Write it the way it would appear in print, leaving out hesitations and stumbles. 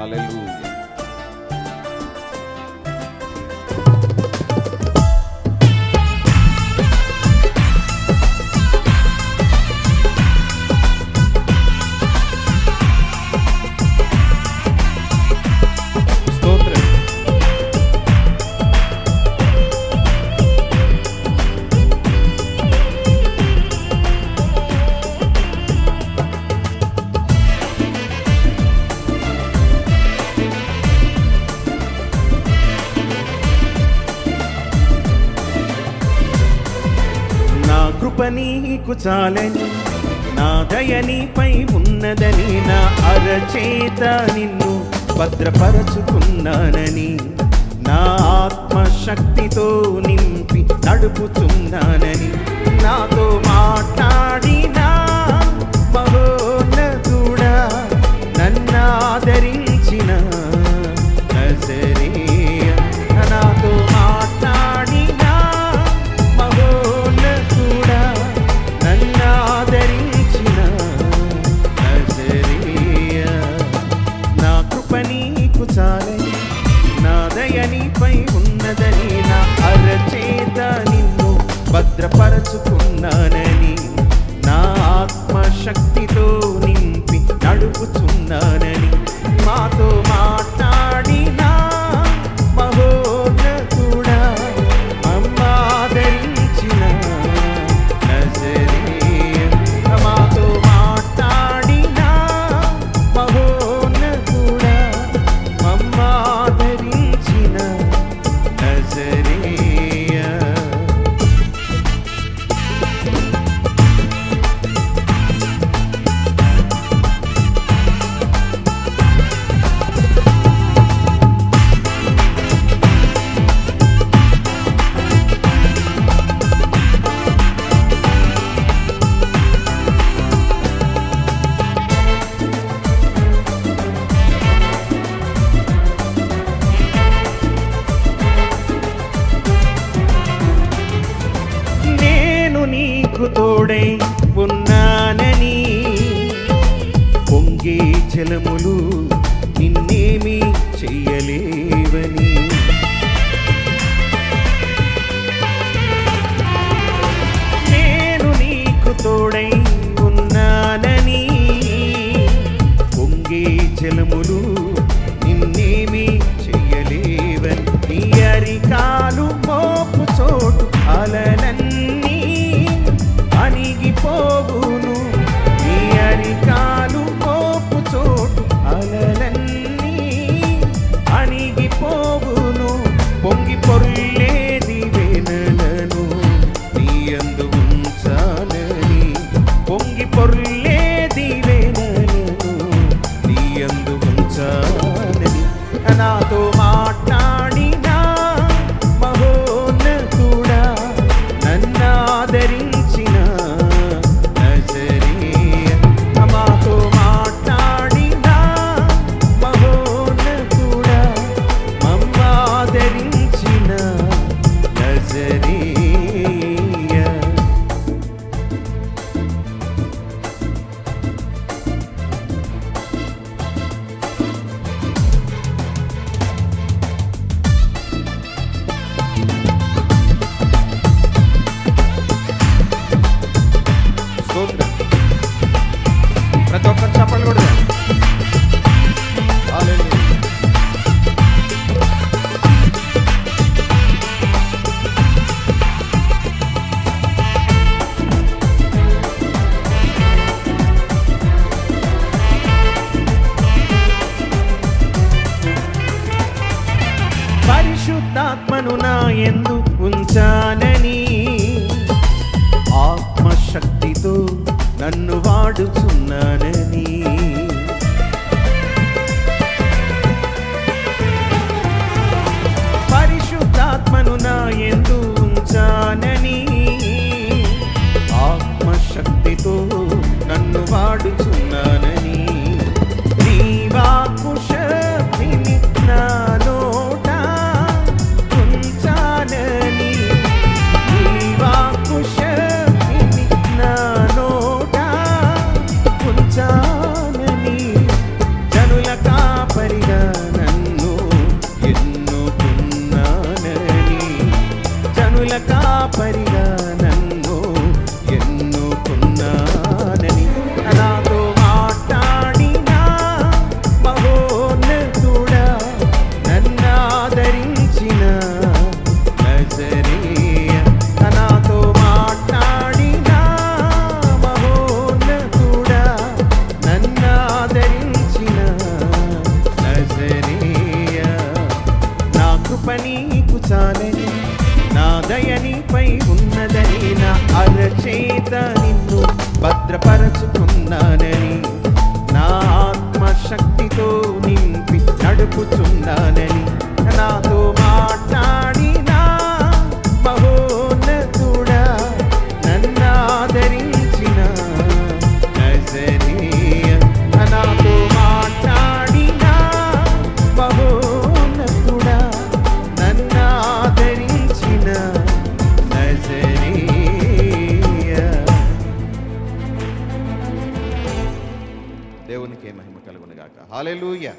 హల్లెలూయా. కృప నీకు చాలని, నా దయ నీపై ఉన్నదని, నా అరచేత నిన్ను భద్రపరచుకున్నానని, నా ఆత్మశక్తితో నింపి నడుపుచున్నానని, నాతో మాట్లాడిన మహోన్నతుడా, నన్నాదరించిన నజరేయ, నాతో మాట్లాడిన మహోన్నతుడా, నన్నాదరించిన నజరేయ. నా కృప నీకు చాలని, నా దయ నీపై ఉన్నదని, నా అరచేత నిన్ను భద్రపరచుకున్నానని, నా ఆత్మశక్తితో నింపి నడుపుచున్నానని, మాతో మాట్లాడిన మహోన్నతుడా, మమ్మాదరించిన నజరేయ, మాతో మాట్లాడిన మహోన్నతుడా, మమ్మాదరించిన నజరేయ. నీకు తోడై ఉన్నానని, పొంగే జలములు నిన్నేమి చెయ్యలేవని, నేను నీకు తోడై ఉన్నానని, పొంగే జలములు నిన్నేమి చెయ్యలేవని, నీ అరికాలు మోపు చోటు అలలన్నీ అణిగిపోవును, నీ అరికాలు మోపు చోటు అలలన్నీ అణిగిపోవును, పొంగి పొర్లేది వెనలను నీ యందు ఉంచాలని, పొంగి పొర్లేది వెనలను నీ యందు ఉంచాలని, నాతో మాట్లాడిన మహోన్నతుడా, నన్నాదరించిన నజరేయ, మాతో మాట్లాడిన మహోన్నతుడా, మమ్మాదరించిన నజరేయ. ప్రతి ఒక్కరు చెప్పండి కూడా. పరిశుద్ధాత్మను నా యందు ఉంచానని, ఆత్మశక్తితో నన్ను వాడుచున్నానని, పరిశుద్ధాత్మను నా యందు ఉంచానని, ఆత్మశక్తితో నన్ను వాడుచున్నానని, నీ వాక్కు శక్తిని నా నోట ఉంచానని, నీ వాక్కు శక్తిని నా నోట ఉంచానని, భద్రపరచుకున్నానని, నా ఆత్మశక్తితో నింపి నడుపుచున్నానని, నాతో మాట్లాడిన మహోన్నతుడా, నన్నాదరించిన నజరేయ, నాతో మాట్లాడిన మహోన్నతుడా, నన్నాదరించిన నజరేయ. దేవునికి మహిమ కలుగును గాక. హల్లెలూయా.